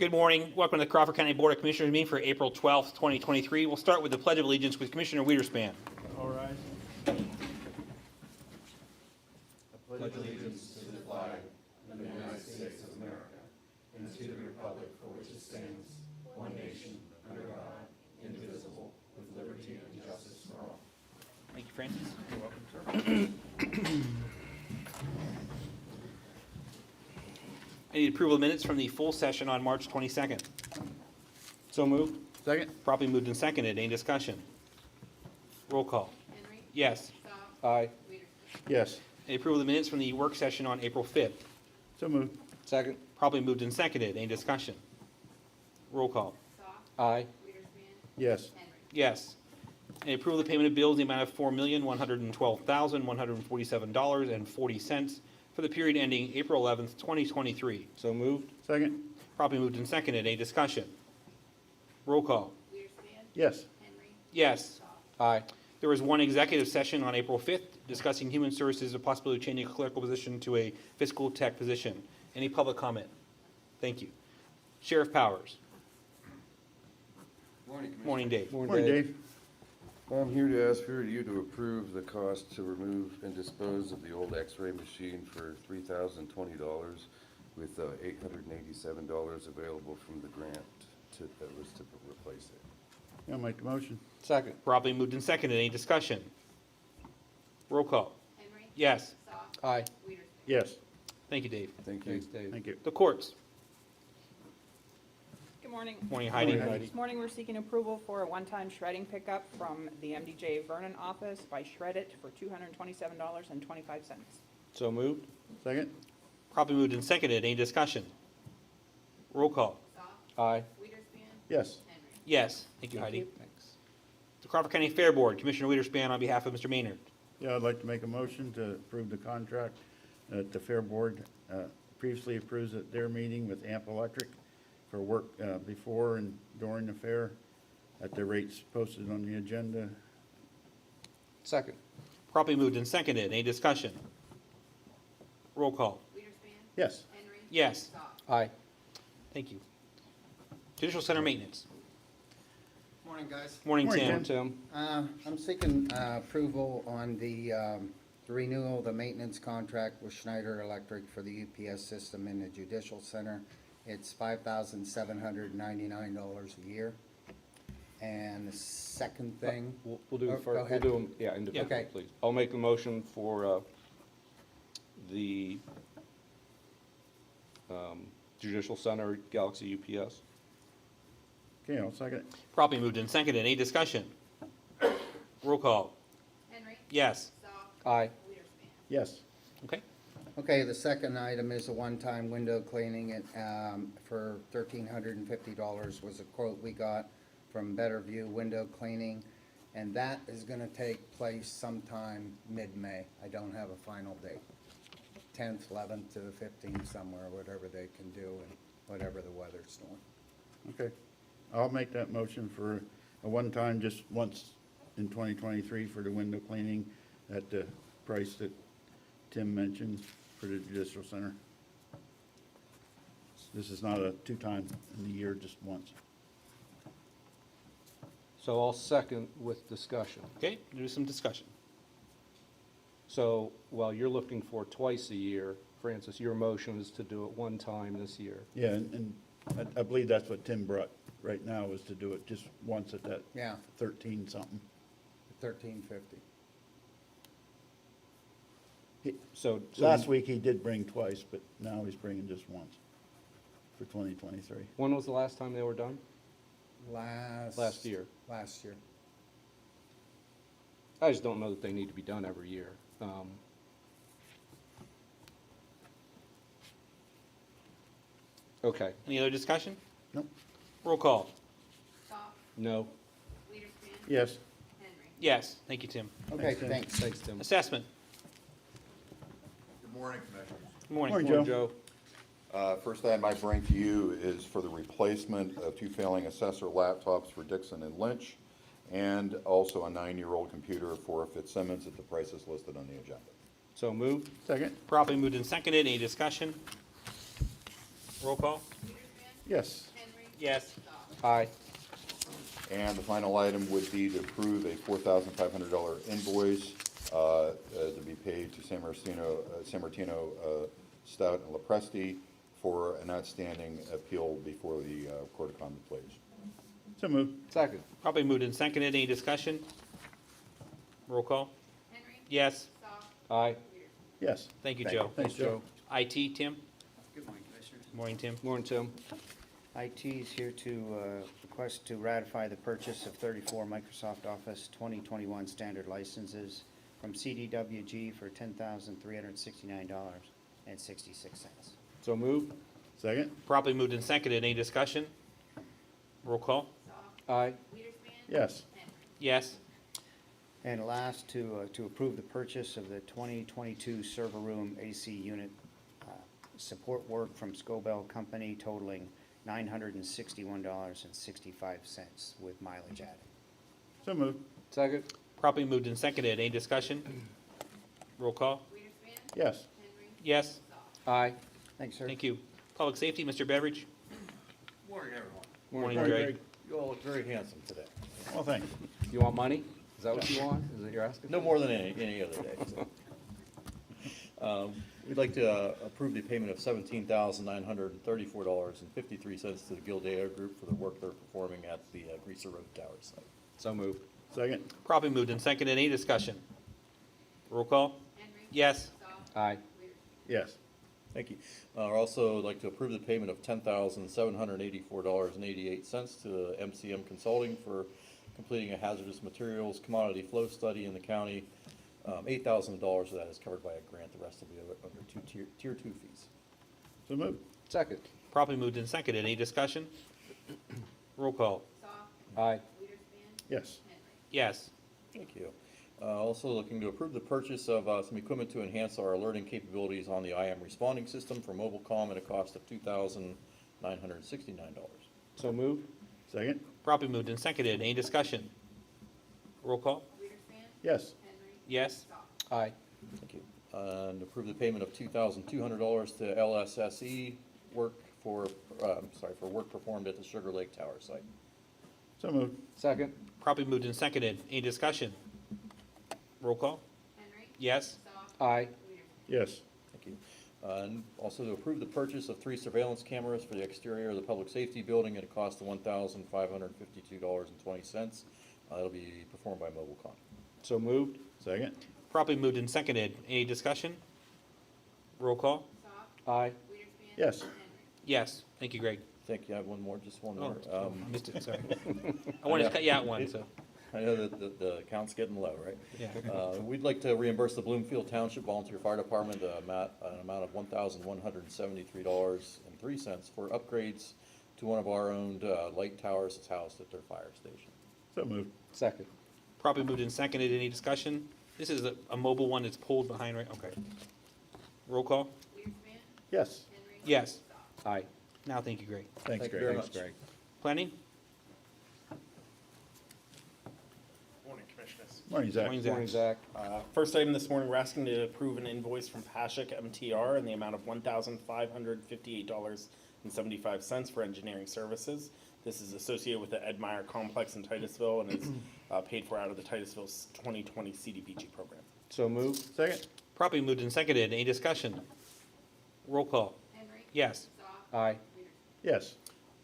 Good morning. Welcome to the Crawford County Board of Commissioners meeting for April 12th, 2023. We'll start with the Pledge of Allegiance with Commissioner Wiederspan. All rise. I pledge allegiance to the flag of the United States of America and to the republic for which it stands, one nation, under God, indivisible, with liberty and justice for all. Thank you, Francis. You're welcome, sir. I need approval of minutes from the full session on March 22nd. So moved. Second. Properly moved and seconded. Any discussion? Roll call. Henry. Yes. Goff. Aye. Weidersman. Yes. Any approval of the minutes from the work session on April 5th? So moved. Second. Probably moved and seconded. Any discussion? Roll call. Goff. Aye. Weidersman. Yes. Henry. Yes. Any approval of the payment of bills in the amount of $4,112,147.40 for the period ending April 11th, 2023. So moved. Second. Probably moved and seconded. Any discussion? Roll call. Weidersman. Yes. Henry. Yes. Goff. Aye. There was one executive session on April 5th discussing human services, the possibility of changing a clerical position to a fiscal tech position. Any public comment? Thank you. Sheriff Powers. Morning, Commissioner. Morning, Dave. Morning, Dave. I'm here to ask for you to approve the cost to remove and dispose of the old x-ray machine for $3,020 with $887 available from the grant that was to replace it. I'll make the motion. Second. Probably moved and seconded. Any discussion? Roll call. Henry. Yes. Goff. Aye. Weidersman. Yes. Thank you, Dave. Thank you. Thanks, Dave. Thank you. The courts. Good morning. Morning, Heidi. Morning, Heidi. This morning, we're seeking approval for a one-time shredding pickup from the MDJ Vernon office by Shred It for $227.25. So moved. Second. Probably moved and seconded. Any discussion? Roll call. Goff. Aye. Weidersman. Yes. Henry. Yes. Thank you, Thank Heidi. you. Thanks. The Crawford County Fair Board, Commissioner Wiederspan on behalf of Mr. Maynard. Yeah, I'd like to make a motion to approve the contract that the Fair Board previously approves at their meeting with Amp Electric for work before and during the fair at the rates posted on the agenda. Second. Probably moved and seconded. Any discussion? Roll call. Weidersman. Yes. Henry. Yes. Goff. Aye. Thank you. Judicial Center Maintenance. Morning, guys. Morning, Morning, Tim. Tim. I'm seeking approval on the renewal of the maintenance contract with Schneider Electric for the UPS system in the Judicial Center. It's $5,799 a year. And the second thing, We'll do Oh, it go first, we'll ahead. do them, yeah, individually, Okay. please. I'll make a motion for the Judicial Center Galaxy UPS. Okay, I'll second it. Probably moved and seconded. Any discussion? Roll call. Henry. Yes. Goff. Aye. Weidersman. Yes. Okay. okay, the second item is a one-time window cleaning at, for $1,350 was a quote we got from Better View Window Cleaning. And that is gonna take place sometime mid-May. I don't have a final date. 10th, 11th to the 15th, somewhere, whatever they can do and whatever the weather's doing. Okay. I'll make that motion for a one-time, just once in 2023 for the window cleaning at the price that Tim mentioned for the Judicial Center. This is not a two-time in the year, just once. So I'll second with discussion. Okay, do some discussion. So while you're looking for twice a year, Francis, your motion is to do it one time this year. Yeah, and I believe that's what Tim brought right now, is to do it just once at that Yeah, 13-something. $1,350. So Last week he did bring twice, but now he's bringing just once for 2023. when was the last time they were done? Last year. Last year. I just don't know that they need to be done every year. Okay, Any other discussion? Nope. Roll call. Goff. no, Weidersman. Yes. Henry. Yes. Thank you, Tim. Okay, Tim. thanks. thanks, Tim. Assessment. Good morning, Commissioners. Good morning. Morning, Morning, Joe. Joe. First item I bring to you is for the replacement of two failing assessor laptops for Dixon and Lynch, and also a 9-year-old computer for Fitzsimmons at the prices listed on the agenda. So moved. Second? Properly moved and seconded. Any discussion? Roll call. Weidersman. Yes. Henry. Yes. Goff. Aye. And the final item would be to approve a $4,500 invoice to be paid to San Martino Stout and LaPresti for an outstanding appeal before the Court of Common Pleas. So moved. Second. Probably moved and seconded. Any discussion? Roll call. Henry. Yes. Goff. Aye. Weider. Yes. Thank you, Joe. Thanks, Joe. IT, Tim? Good morning, Commissioners. Morning, Tim. Morning, Tim. IT is here to request to ratify the purchase of 34 Microsoft Office 2021 standard licenses from CDWG for $10,369.66. So moved. Second? Properly moved and seconded. Any discussion? Roll call. Goff. Aye. Weiderspan. Yes. Henry. Yes. And last, to approve the purchase of the 2022 server room AC unit support work from Scobell Company totaling $961.65 with mileage added. So moved. Second. Properly moved and seconded. Any discussion? Roll call. Weiderspan. Yes. Henry. Yes. Goff. Aye. Thanks, sir. Thank you. Public safety, Mr. Beveridge? Morning, everyone. Morning, Morning, Greg. Greg. You all look very handsome today. Well, thanks. You want money? Is that what you want? Is that you're asking? No more than any other day. So. We'd like to approve the payment of $17,934.53 to the Gildea Group for the work they're performing at the Greaser Road Tower site. So moved. Second? Properly moved and seconded. Any discussion? Roll call. Henry. Yes. Goff. Aye. Weider. Yes. Thank you. I'd also like to approve the payment of $10,784.88 to MCM Consulting for completing a hazardous materials commodity flow study in the county. $8,000 of that is covered by a grant. The rest will be under tier 2 fees. So moved. Second. Properly moved and seconded. Any discussion? Roll call. Goff. Aye. Weiderspan. Yes. Henry. Yes. Thank you. Also looking to approve the purchase of some equipment to enhance our alerting capabilities on the IM responding system for MobileCom at a cost of $2,969. So moved. Second? Properly moved and seconded. Any discussion? Roll call. Weiderspan. Yes. Henry. Yes. Goff. Aye. Thank you. And approve the payment of $2,200 to LSSE work for work performed at the Sugar Lake Tower site. So moved. Second. Properly moved and seconded. Any discussion? Roll call. Henry. Yes. Goff. Aye. Weider. Yes. Thank you. And also to approve the purchase of 3 surveillance cameras for the exterior of the public safety building at a cost of $1,552.20. That'll be performed by MobileCom. So moved. Second? Properly moved and seconded. Any discussion? Roll call. Goff. Aye. Weiderspan. Yes. Henry. Yes. Thank you, Greg. Thank you. I have one more, just one more. Oh, I missed it, sorry. I wanted to cut you out one, so, I know that the count's getting low, right? yeah. We'd like to reimburse the Bloomfield Township Volunteer Fire Department an amount of $1,173.03 for upgrades to one of our owned light towers that's housed at their fire station. So moved. Second. Properly moved and seconded. Any discussion? This is a mobile one that's pulled behind, right? Okay. Roll call. Weiderspan. Yes. Henry. Yes. Goff. Aye. Now, thank you, Greg. Thanks, Thank you Greg. very Thanks, much. Greg. Planning? Morning, Commissioners. Morning, Zach. Morning, Zach. Morning, Zach. First item this morning, we're asking to approve an invoice from Pashak MTR in the amount of $1,558.75 for engineering services. This is associated with the Ed Meyer Complex in Titusville and is paid for out of the Titusville's 2020 CDBG program. So moved. Second? Properly moved and seconded. Any discussion? Roll call. Henry. Yes. Goff. Aye. Weider. Yes.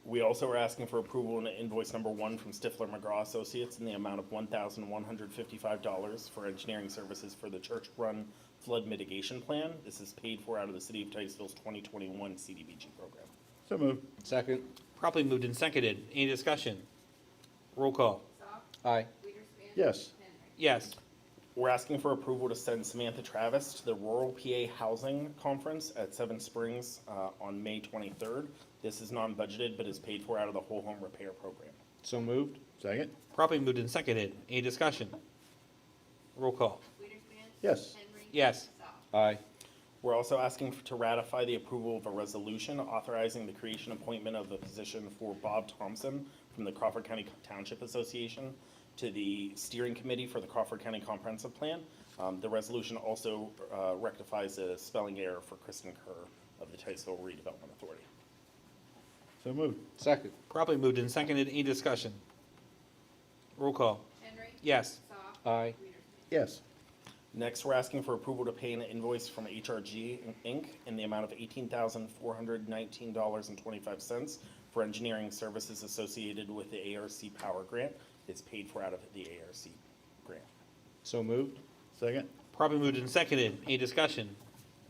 We also are asking for approval on invoice number 1 from Stifler McGraw Associates in the amount of $1,155 for engineering services for the Church Run Flood Mitigation Plan. This is paid for out of the City of Titusville's 2021 CDBG program. So moved. Second. Properly moved and seconded. Any discussion? Roll call. Goff. Aye. Weiderspan. Yes. Henry. Yes. We're asking for approval to send Samantha Travis to the Rural PA Housing Conference at Seven Springs on May 23rd. This is non-budgeted, but is paid for out of the Whole Home Repair Program. So moved. Second? Properly moved and seconded. Any discussion? Roll call. Weiderspan. Yes. Henry. Yes. Goff. Aye. We're also asking to ratify the approval of a resolution authorizing the creation appointment of the position for Bob Thompson from the Crawford County Township Association to the steering committee for the Crawford County Comprehensive Plan. The resolution also rectifies a spelling error for Kristen Kerr of the Titusville Redevelopment Authority. So moved. Second. Properly moved and seconded. Any discussion? Roll call. Henry. Yes. Goff. Aye. Weiderspan. Yes. Next, we're asking for approval to pay an invoice from HRG Inc. in the amount of $18,419.25 for engineering services associated with the ARC Power Grant. It's paid for out of the ARC grant. So moved. Second. Properly moved and seconded. Any discussion?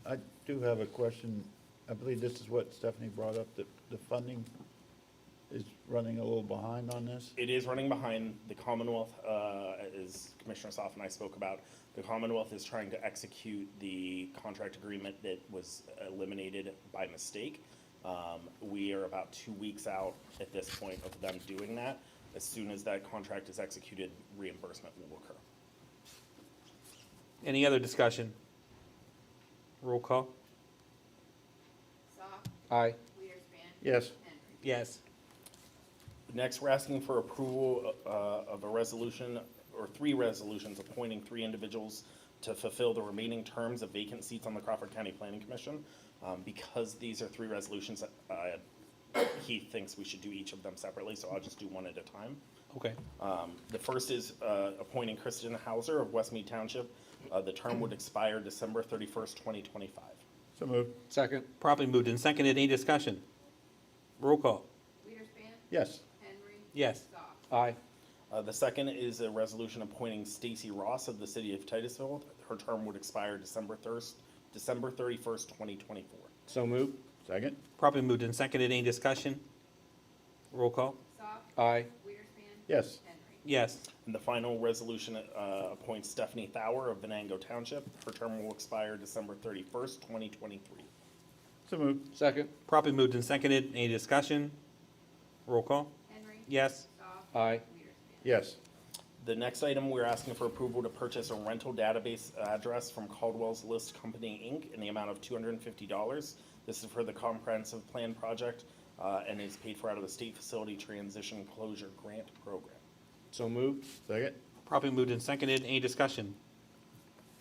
I do have a question. I believe this is what Stephanie brought up, that the funding is running a little behind on this. It is running behind. The Commonwealth, as Commissioner Soff and I spoke about, the Commonwealth is trying to execute the contract agreement that was eliminated by mistake. We are about 2 weeks out at this point of them doing that. As soon as that contract is executed, reimbursement will occur. Any other discussion? Roll call. Goff. Aye. Weiderspan. Yes. Henry. Yes. Next, we're asking for approval of a resolution, or 3 resolutions appointing 3 individuals to fulfill the remaining terms of vacant seats on the Crawford County Planning Commission. Because these are 3 resolutions, he thinks we should do each of them separately, so I'll just do one at a time. Okay. The first is appointing Kristen Hauser of Westmead Township. The term would expire December 31st, 2025. So moved. Second. Properly moved and seconded. Any discussion? Roll call. Weiderspan. Yes. Henry. Yes. Goff. Aye. The second is a resolution appointing Stacy Ross of the city of Titusville. Her term would expire December 31st, 2024. So moved. Second. Properly moved and seconded. Any discussion? Roll call. Goff. Aye. Weiderspan. Yes. Henry. Yes. And the final resolution appoints Stephanie Thawer of Venango Township. Her term will expire December 31st, 2023. So moved. Second. Properly moved and seconded. Any discussion? Roll call. Henry. Yes. Goff. Aye. Weiderspan. Yes. The next item, we're asking for approval to purchase a rental database address from Caldwell's List Company, Inc. in the amount of $250. This is for the comprehensive plan project and is paid for out of the State Facility Transition Closure Grant Program. So moved. Second. Properly moved and seconded. Any discussion?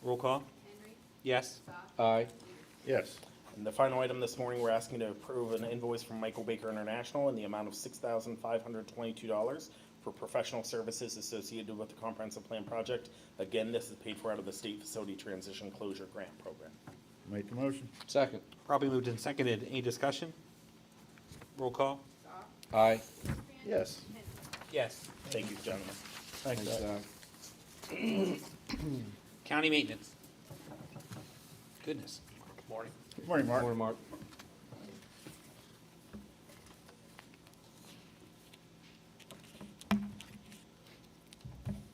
Roll call. Henry. Yes. Goff. Aye. Weiderspan. Yes. And the final item this morning, we're asking to approve an invoice from Michael Baker International in the amount of $6,522 for professional services associated with the comprehensive plan project. Again, this is paid for out of the State Facility Transition Closure Grant Program. Make the motion. Second. Properly moved and seconded. Any discussion? Roll call. Goff. Aye. Weiderspan. Yes. Henry. Yes. Thank you, gentlemen. Thanks, Doc. County maintenance. Goodness. Good morning. Good morning, Mark. Morning, Mark.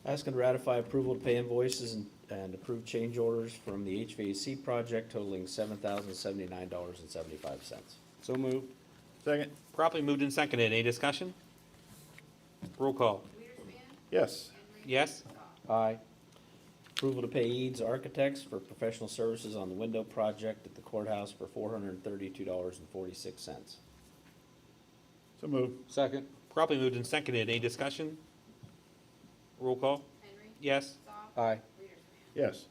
Asking to ratify approval to pay invoices and approve change orders from the HVAC project totaling $7,079.75. So moved. Second. Properly moved and seconded. Any discussion? Roll call. Weiderspan. Yes. Henry. Yes. Goff. Aye. Approval to pay Eads Architects for professional services on the window project at the courthouse for $432.46. So moved. Second. Properly moved and seconded. Any discussion? Roll call. Henry. Yes. Goff. Aye. Weiderspan. Yes.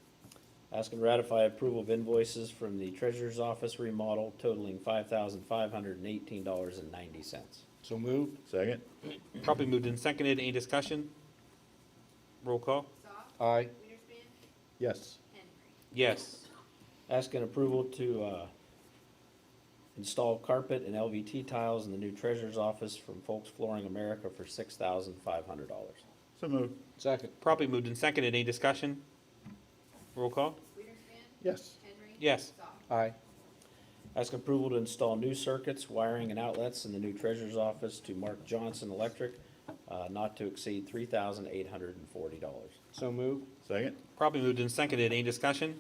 Asking to ratify approval of invoices from the treasurer's office remodel totaling $5,518.90. So moved. Second. Properly moved and seconded. Any discussion? Roll call. Goff. Aye. Weiderspan. Yes. Henry. Yes. Asking approval to install carpet and LVT tiles in the new treasurer's office from Folks Flooring America for $6,500. So moved. Second. Properly moved and seconded. Any discussion? Roll call. Weiderspan. Yes. Henry. Yes. Goff. Aye. Ask approval to install new circuits, wiring, and outlets in the new treasurer's office to Mark Johnson Electric, not to exceed $3,840. So moved. Second. Properly moved and seconded. Any discussion?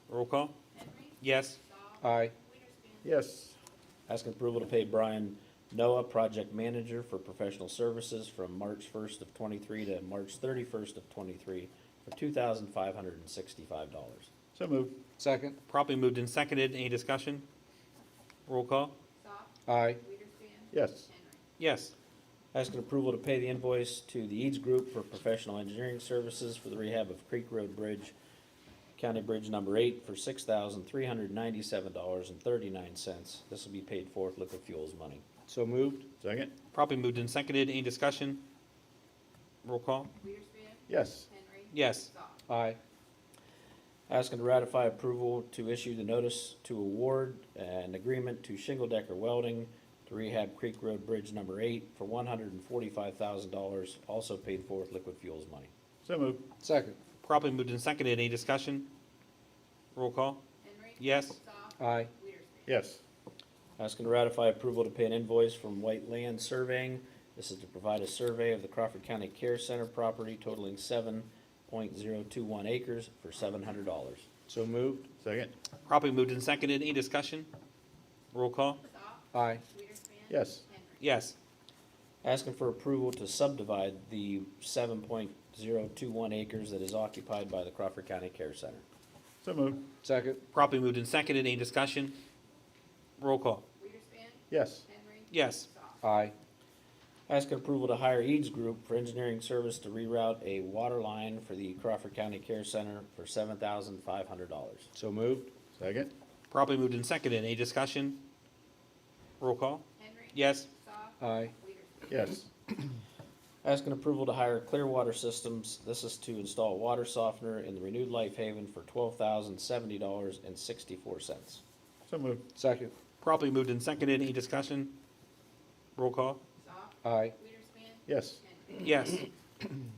Roll call. Henry. Yes. Goff. Aye. Weiderspan. Yes. Ask approval to pay Brian Noah, project manager, for professional services from March 1st of '23 to March 31st of '23 for $2,565. So moved. Second. Properly moved and seconded. Any discussion? Roll call. Goff. Aye. Weiderspan. Yes. Henry. Yes. Asking approval to pay the invoice to the Eads Group for professional engineering services for the rehab of Creek Road Bridge, County Bridge Number 8 for $6,397.39. This will be paid for with liquid fuels money. So moved. Second? Properly moved and seconded. Any discussion? Roll call. Weiderspan, Yes. Henry. Yes. Goff. Aye. Asking to ratify approval to issue the notice to award an agreement to Shingle Decker Welding to rehab Creek Road Bridge number 8 for $145,000, also paid for with liquid fuels money. So moved. Second. Properly moved and seconded. Any discussion? Roll call. Henry. Yes. Goff. Aye. Weiderspan. Yes. Asking to ratify approval to pay an invoice from White Land Surveying. This is to provide a survey of the Crawford County Care Center property totaling 7.021 acres for $700. So moved. Second? Properly moved and seconded. Any discussion? Roll call. Goff. Aye. Weiderspan. Yes. Henry. Yes. Asking for approval to subdivide the 7.021 acres that is occupied by the Crawford County Care Center. So moved. Second? Properly moved and seconded. Any discussion? Roll call. Weiderspan, Yes. Henry. Yes. Goff. Aye. Asking approval to hire Eads Group for engineering service to reroute a water line for the Crawford County Care Center for $7,500. So moved. Second? Properly moved and seconded. Any discussion? Roll call. Henry. Yes. Goff. Aye. Weiderspan. Yes. Asking approval to hire Clearwater Systems. This is to install water softener in the renewed Life Haven for $12,070.64. So moved. Second? Properly moved and seconded. Any discussion? Roll call. Goff. Aye. Weiderspan. Yes. Henry. Yes.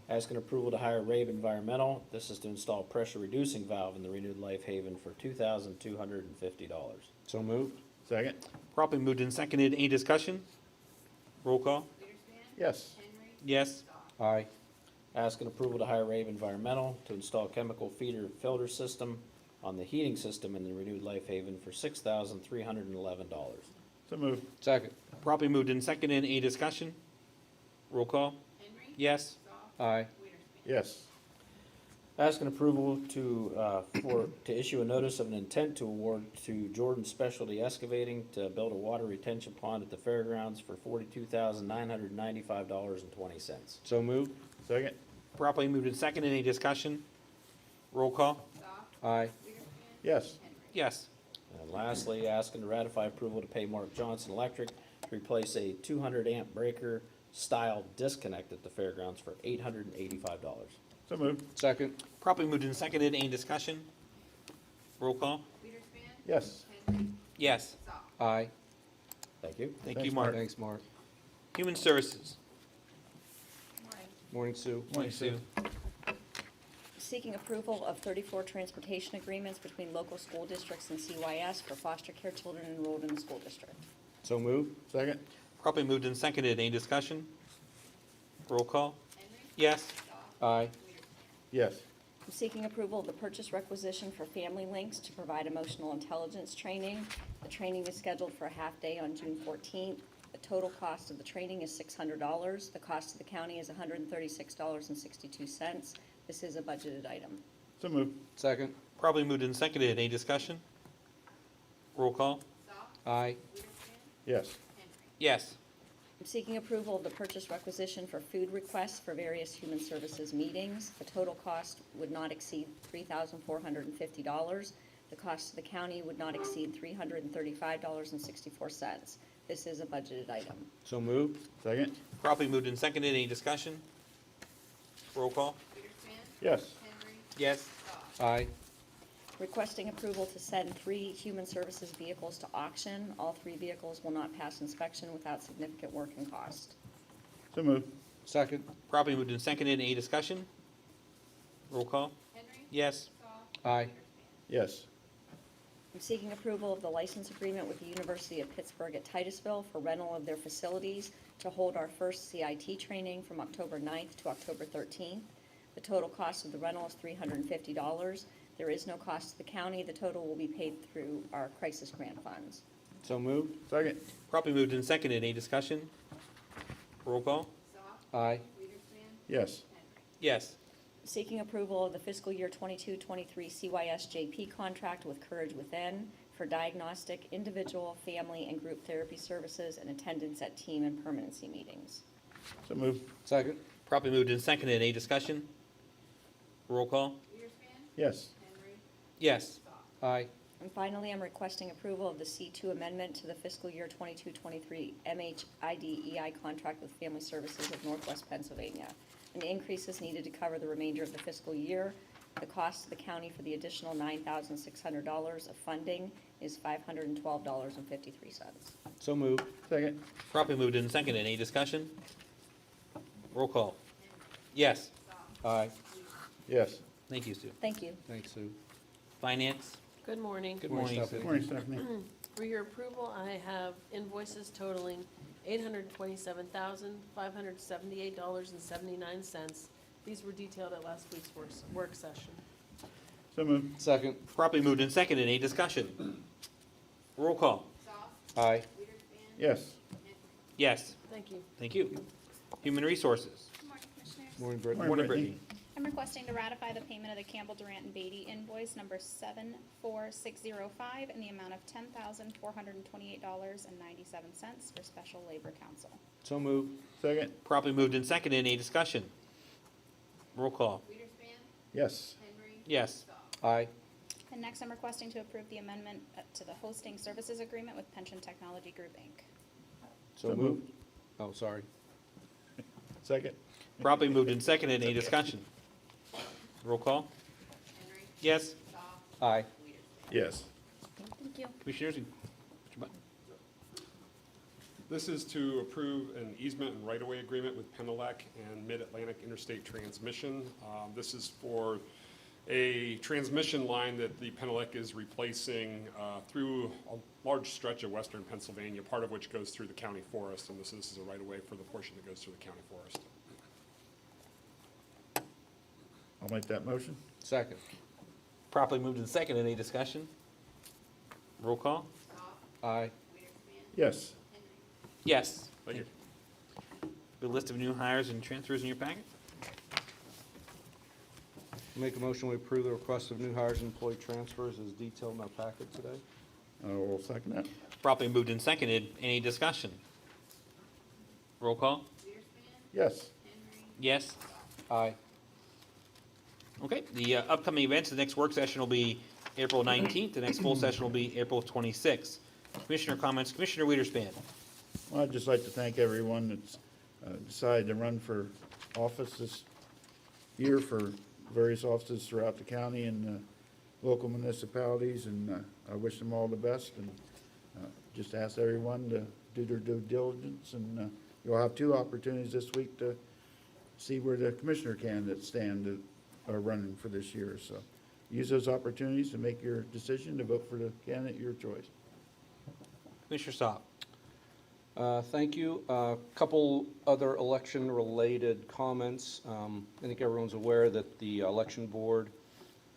Asking approval to hire Rave Environmental. This is to install pressure reducing valve in the renewed Life Haven for $2,250. So moved. Second? Properly moved and seconded. Any discussion? Roll call. Weiderspan. Yes. Henry. Yes. Goff. Aye. Asking approval to hire Rave Environmental to install chemical feeder filter system on the heating system in the renewed Life Haven for $6,311. So moved. Second? Properly moved and seconded. Any discussion? Roll call. Henry. Yes. Goff. Aye. Weiderspan. Yes. Asking approval to issue a notice of an intent to award to Jordan Specialty Excavating to build a water retention pond at the fairgrounds for $42,995.20. So moved. Second? Properly moved and seconded. Any discussion? Roll call. Goff. Aye. Weiderspan. Yes. Henry. Yes. And lastly, asking to ratify approval to pay Mark Johnson Electric to replace a 200 amp breaker style disconnect at the fairgrounds for $885. So moved. Second? Properly moved and seconded. Any discussion? Roll call. Weiderspan. Yes. Henry. Yes. Goff. Aye. Thank you. Thank Thanks, you, Mark. Thanks, Mark. Human Services. Morning. Morning, Sue. Morning, Sue. Seeking approval of 34 transportation agreements between local school districts and CYS for foster care children enrolled in the school district. So moved. Second? Properly moved and seconded. Any discussion? Roll call. Henry. Yes. Goff. Aye. Weiderspan. Yes. I'm seeking approval of the purchase requisition for Family Links to provide emotional intelligence training. The training is scheduled for a half-day on June 14th. The total cost of the training is $600. The cost to the county is $136.62. This is a budgeted item. So moved. Second? Properly moved and seconded. Any discussion? Roll call. Goff. Aye. Weiderspan. Yes. Henry. Yes. I'm seeking approval of the purchase requisition for food requests for various human services meetings. The total cost would not exceed $3,450. The cost to the county would not exceed $335.64. This is a budgeted item. So moved. Second? Properly moved and seconded. Any discussion? Roll call. Weiderspan. Yes. Henry. Yes. Goff. Aye. Requesting approval to send 3 human services vehicles to auction. All 3 vehicles will not pass inspection without significant work and cost. So moved. Second? Properly moved and seconded. Any discussion? Roll call. Henry. Yes. Goff. Aye. Weiderspan. Yes. I'm seeking approval of the license agreement with the University of Pittsburgh at Titusville for rental of their facilities to hold our first CIT training from October 9th to October 13th. The total cost of the rental is $350. There is no cost to the county. The total will be paid through our crisis grant funds. So moved. Second? Properly moved and seconded. Any discussion? Roll call. Goff. Aye. Weiderspan. Yes. Henry. Yes. Seeking approval of the fiscal year 22-23 CYS-JP contract with Courage Within for diagnostic, individual, family, and group therapy services and attendance at team and permanency meetings. So moved. Second? Properly moved and seconded. Any discussion? Roll call. Weiderspan. Yes. Henry. Yes. Goff. Aye. And finally, I'm requesting approval of the C2 amendment to the fiscal year 22-23 MHIDEI contract with Family Services of Northwest Pennsylvania. An increase is needed to cover the remainder of the fiscal year. The cost to the county for the additional $9,600 of funding is $512.53. So moved. Second. Properly moved and seconded. Any discussion? Roll call. Yes. Aye. Yes. Thank you, Sue. Thank you. Thanks, Sue. Finance? Good morning. Good morning, Sue. Good morning, Stephanie. For your approval, I have invoices totaling $827,578.79. These were detailed at last week's work session. So moved. Second. Properly moved and seconded. Any discussion? Roll call. Aye. Yes. Yes. Thank you. Thank you. Human Resources. Good morning, Commissioners. Morning, Brittany. Morning, Brittany. Brittany. I'm requesting to ratify the payment of the Campbell, Durant, and Beatty invoice number 74605 in the amount of $10,428.97 for special labor council. So moved. Second. Properly moved and seconded. Any discussion? Roll call. Yes. Yes. Aye. And next, I'm requesting to approve the amendment to the hosting services agreement with Pension Technology Group, Inc. So moved. Oh, sorry. Second. Properly moved and seconded. Any discussion? Roll call. Yes. Aye. Yes. Thank you. Commissioners, Mr. Button. This is to approve an easement and right-of-way agreement with Penelec and Mid-Atlantic Interstate Transmission. This is for a transmission line that the Penelec is replacing through a large stretch of western Pennsylvania, part of which goes through the county forest, and this is a right-of-way for the portion that goes through the county forest. I'll make that motion. Second. Properly moved and seconded. Any discussion? Roll call. Aye. Yes. Yes. Thank you. The list of new hires and transfers in your packet. Make a motion, we approve the request of new hires and employee transfers as detailed in our packet today. I will second that. Properly moved and seconded. Any discussion? Roll call. Yes. Yes. Aye. Okay, the upcoming events, the next work session will be April 19th. The next full session will be April 26th. Commissioner comments. Commissioner Weiderspan. Well, I'd just like to thank everyone that's decided to run for office this year for various offices throughout the county and local municipalities, and I wish them all the best, and just ask everyone to do their due diligence, and you'll have two opportunities this week to see where the commissioner candidates stand that are running for this year. So use those opportunities to make your decision to vote for the candidate your choice. Commissioner Saab. Thank you. A couple other election-related comments. I think everyone's aware that the election board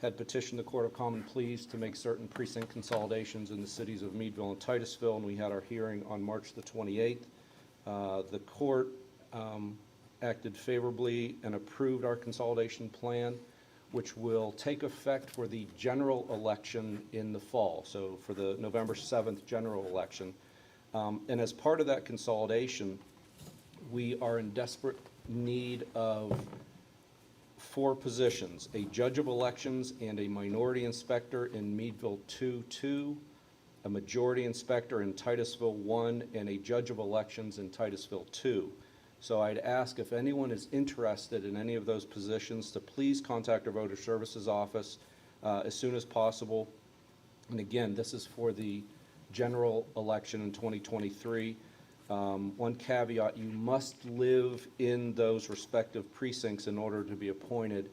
had petitioned the Court of Common Pleas to make certain precinct consolidations in the cities of Meadville and Titusville, and we had our hearing on March the 28th. The court acted favorably and approved our consolidation plan, which will take effect for the general election in the fall, so for the November 7th general election. And as part of that consolidation, we are in desperate need of 4 positions: a judge of elections and a minority inspector in Meadville 2-2, a majority inspector in Titusville 1, and a judge of elections in Titusville 2. So I'd ask if anyone is interested in any of those positions to please contact our voter services office as soon as possible. And again, this is for the general election in 2023. One caveat: you must live in those respective precincts in order to be appointed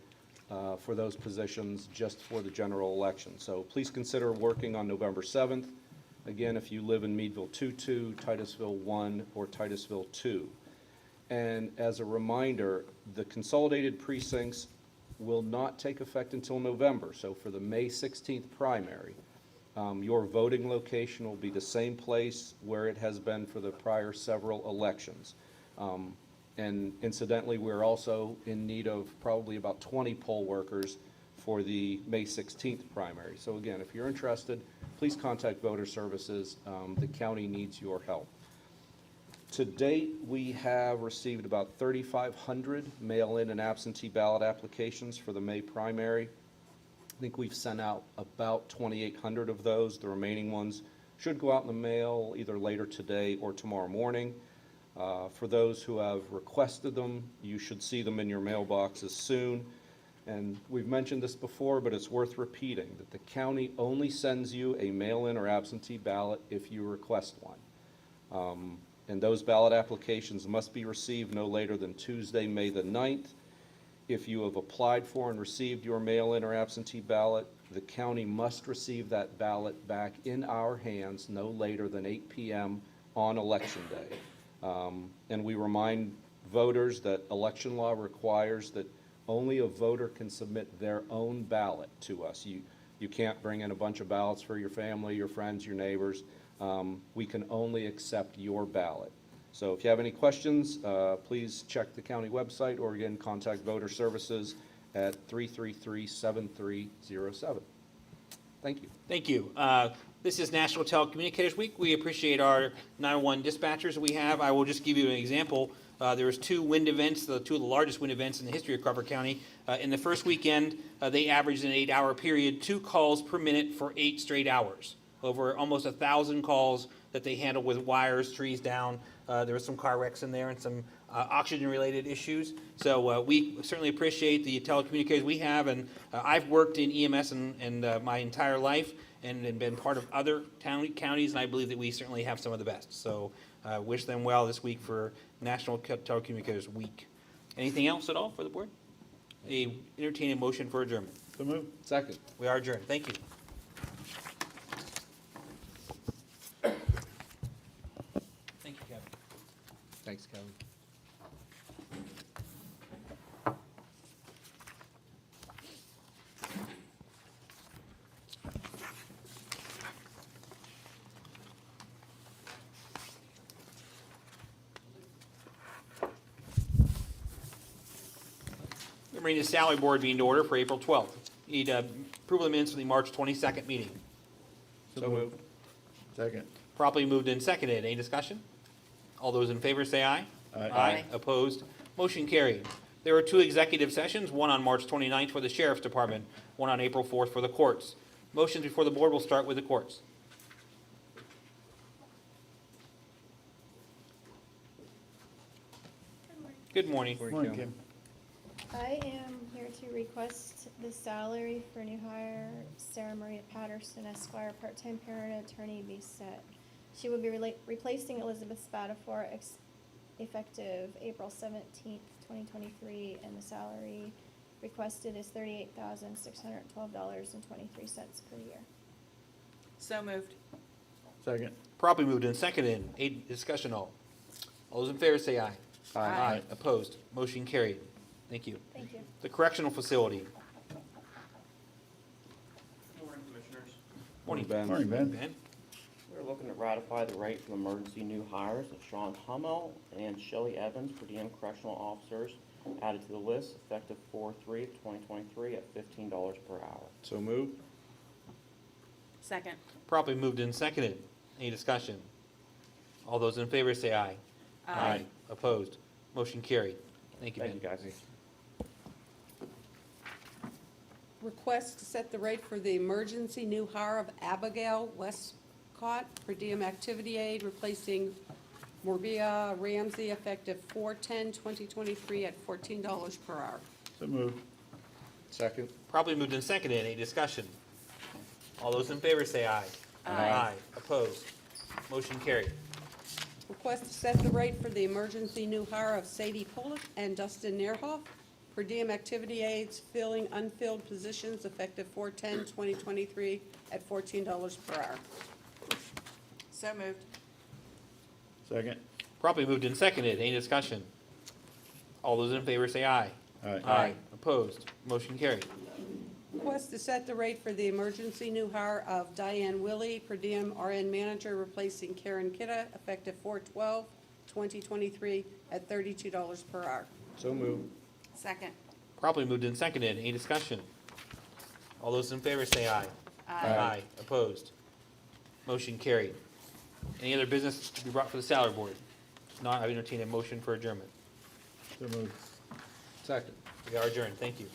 for those positions just for the general election. So please consider working on November 7th. Again, if you live in Meadville 2-2, Titusville 1, or Titusville 2. And as a reminder, the consolidated precincts will not take effect until November. So for the May 16th primary, your voting location will be the same place where it has been for the prior several elections. And incidentally, we're also in need of probably about 20 poll workers for the May 16th primary. So again, if you're interested, please contact Voter Services. The county needs your help. To date, we have received about 3,500 mail-in and absentee ballot applications for the May primary. I think we've sent out about 2,800 of those. The remaining ones should go out in the mail either later today or tomorrow morning. For those who have requested them, you should see them in your mailboxes soon. And we've mentioned this before, but it's worth repeating, that the county only sends you a mail-in or absentee ballot if you request one. And those ballot applications must be received no later than Tuesday, May the 9th. If you have applied for and received your mail-in or absentee ballot, the county must receive that ballot back in our hands no later than 8 p.m. on Election Day. And we remind voters that election law requires that only a voter can submit their own ballot to us. You can't bring in a bunch of ballots for your family, your friends, your neighbors. We can only accept your ballot. So if you have any questions, please check the county website or again, contact Voter Services at 333-7307. Thank you. Thank you. This is National Telecommunicators Week. We appreciate our 911 dispatchers that we have. I will just give you an example. There was two wind events, two of the largest wind events in the history of Crawford County. In the first weekend, they averaged an 8-hour period, 2 calls per minute for 8 straight hours. Over almost 1,000 calls that they handled with wires, trees down. There was some car wrecks in there and some oxygen-related issues. So we certainly appreciate the telecommunicators we have. And I've worked in EMS and my entire life and been part of other counties, and I believe that we certainly have some of the best. So wish them well this week for National Telecommunicators Week. Anything else at all for the board? Entertain a motion for adjournment. So moved. Second. We are adjourned. Thank you. Thank you, Kevin. Thanks, Kevin. We're bringing the salary board meeting to order for April 12th. Need approval of the minutes for the March 22nd meeting. So moved. Second. Properly moved and seconded. Any discussion? All those in favor say aye. Aye. Opposed? Motion carried. There were 2 executive sessions, one on March 29th for the Sheriff's Department, one on April 4th for the courts. Motions before the board will start with the courts. Good morning. Morning, Kim. I am here to request the salary for new hire Sarah Maria Patterson, Esquire, part-time parent attorney be set. She will be replacing Elizabeth Spatafor effective April 17th, 2023, and the salary requested is $38,612.23 per year. So moved. Second. Properly moved and seconded. Any discussion all? All those in favor say aye. Aye. Opposed? Motion carried. Thank you. Thank you. The correctional facility. Morning, Commissioners. Morning, Ben. Morning, Ben. Ben. We're looking to ratify the rate for emergency new hires of Sean Hummel and Shelley Evans per diem correctional officers added to the list effective 4/3/2023 at $15 per hour. So moved. Second. Properly moved and seconded. Any discussion? All those in favor say aye. Aye. Opposed? Motion carried. Thank you, Ben. Thank you, guys. Request to set the rate for the emergency new hire of Abigail Westcott per diem activity aide, replacing Morbia Ramsey, effective 4/10/2023 at $14 per hour. So moved. Second. Properly moved and seconded. Any discussion? All those in favor say aye. Aye. Opposed? Motion carried. Request to set the rate for the emergency new hire of Sadie Polich and Dustin Nerhoff per diem activity aides filling unfilled positions, effective 4/10/2023 at $14 per hour. So moved. Second. Properly moved and seconded. Any discussion? All those in favor say aye. Aye. Opposed? Motion carried. Request to set the rate for the emergency new hire of Diane Willie per diem RN manager, replacing Karen Kidda, effective 4/12/2023 at $32 per hour. So moved. Second. Properly moved and seconded. Any discussion? All those in favor say aye. Aye. Opposed? Motion carried. Any other business to be brought for the salary board? If not, I entertain a motion for adjournment. So moved. Second. We are adjourned. Thank you.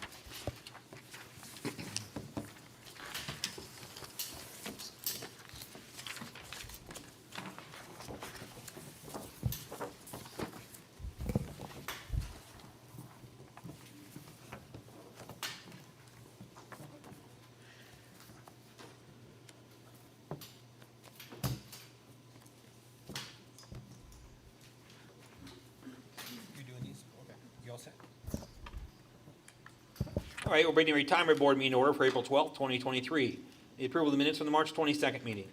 All right, we're bringing the retirement board meeting to order for April 12th, 2023. The approval of the minutes from the March 22nd meeting.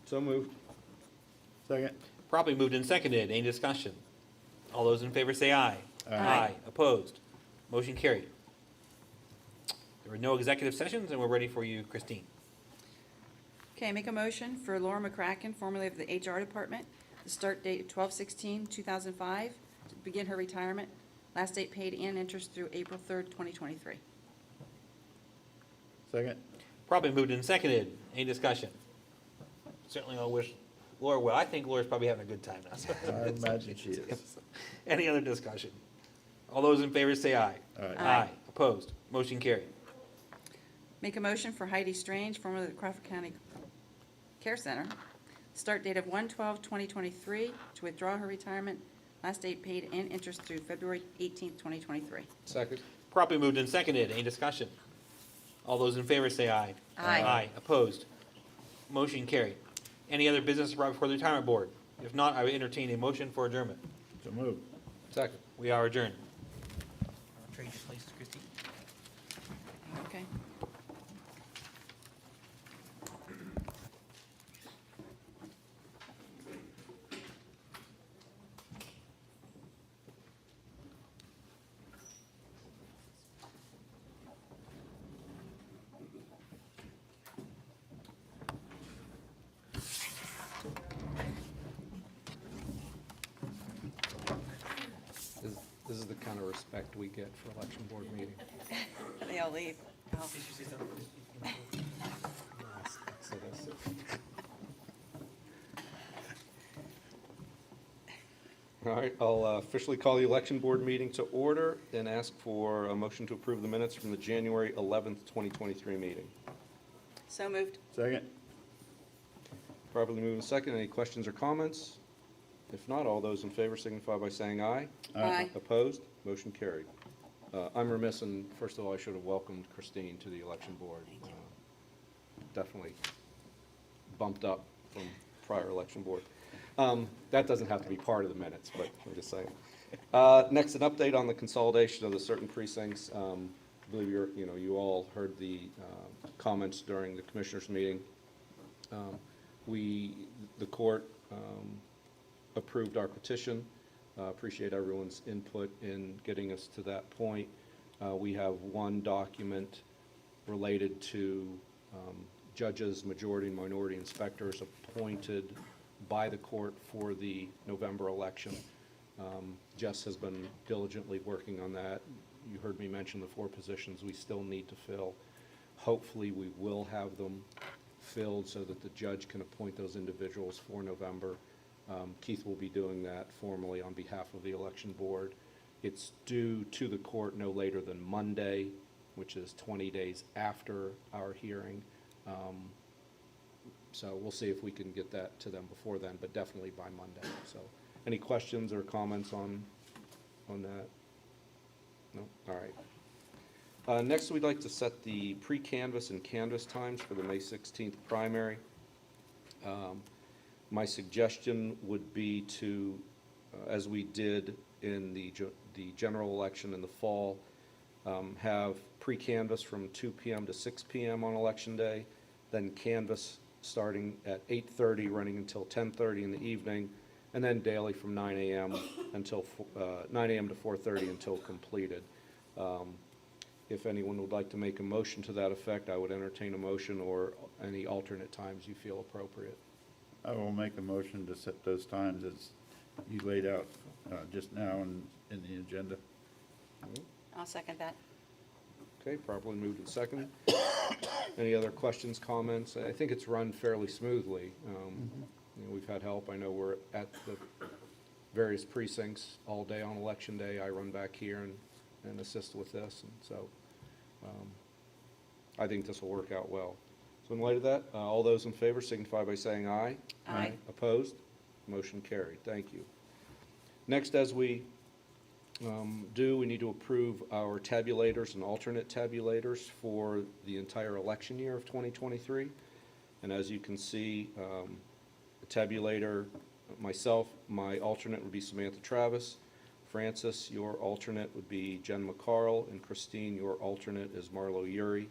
So moved. Second. Properly moved and seconded. Any discussion? All those in favor say aye. Aye. Opposed? Motion carried. There were no executive sessions, and we're ready for you, Christine. Okay, make a motion for Laura McCracken, formerly of the HR Department, the start date of 12/16/2005, to begin her retirement. Last date paid and interest through April 3rd, 2023. Second. Probably moved and seconded. Any discussion? Certainly I'll wish Laura well. I think Laura's probably having a good time now. so- I imagine she is. Any other discussion? All those in favor say aye. Aye. Opposed? Motion carried. Make a motion for Heidi Strange, formerly of the Crawford County Care Center, start date of 1/12/2023, to withdraw her retirement. Last date paid and interest through February 18th, 2023. Second. Properly moved and seconded. Any discussion? All those in favor say aye. Aye. Opposed? Motion carried. Any other business brought before the retirement board? If not, I would entertain a motion for adjournment. So moved. Second. We are adjourned. Trade places, Christine. Okay. This is the kind of respect we get for election board meeting. They all leave. Oh. So that's it. All right, I'll officially call the election board meeting to order and ask for a motion to approve the minutes from the January 11th, 2023 meeting. So moved. Second. Properly moved and second. Any questions or comments? If not, all those in favor signify by saying aye. Aye. Opposed? Motion carried. I'm remiss, and first of all, I should have welcomed Christine to the election board. Definitely bumped up from prior election board. That doesn't have to be part of the minutes, but I'm just saying. Next, an update on the consolidation of the certain precincts. I believe you all heard the comments during the commissioners' meeting. The court approved our petition. Appreciate everyone's input in getting us to that point. We have one document related to judges, majority and minority inspectors appointed by the court for the November election. Jess has been diligently working on that. You heard me mention the 4 positions we still need to fill. Hopefully, we will have them filled so that the judge can appoint those individuals for November. Keith will be doing that formally on behalf of the election board. It's due to the court no later than Monday, which is 20 days after our hearing. So we'll see if we can get that to them before then, but definitely by Monday. So any questions or comments on that? No? All right. Next, we'd like to set the pre-canvass and canvass times for the May 16th primary. My suggestion would be to, as we did in the general election in the fall, have pre-canvass from 2 p.m. to 6 p.m. on election day, then canvass starting at 8:30, running until 10:30 in the evening, and then daily from 9 a.m. until 9 a.m. to 4:30 until completed. If anyone would like to make a motion to that effect, I would entertain a motion or any alternate times you feel appropriate. I will make a motion to set those times as you laid out just now in the agenda. I'll second that. Okay, properly moved and seconded. Any other questions, comments? I think it's run fairly smoothly. We've had help. I know we're at the various precincts all day on election day. I run back here and assist with this, and so I think this will work out well. So in light of that, all those in favor signify by saying aye. Aye. Opposed? Motion carried. Thank you. Next, as we we need to approve our tabulators and alternate tabulators for the entire election year of 2023. And as you can see, the tabulator, myself, my alternate would be Samantha Travis. Francis, your alternate would be Jen McCarl, and Christine, your alternate is Marlo Yuri.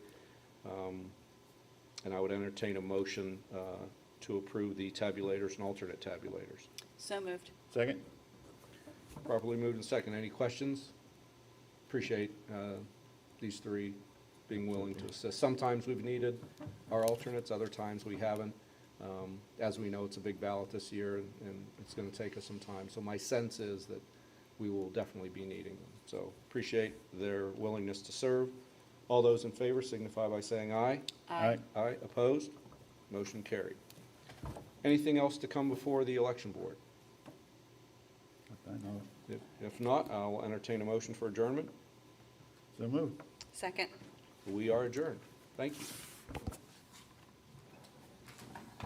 And I would entertain a motion to approve the tabulators and alternate tabulators. So moved. Second? Properly moved and second. Any questions? Appreciate these three being willing to assist. Sometimes we've needed our alternates, other times we haven't. As we know, it's a big ballot this year, and it's going to take us some time. So my sense is that we will definitely be needing them. So appreciate their willingness to serve. All those in favor signify by saying aye. Aye. Aye. Opposed? Motion carried. Anything else to come before the election board? I know. If not, I'll entertain a motion for adjournment. So moved. Second. We are adjourned. Thank you.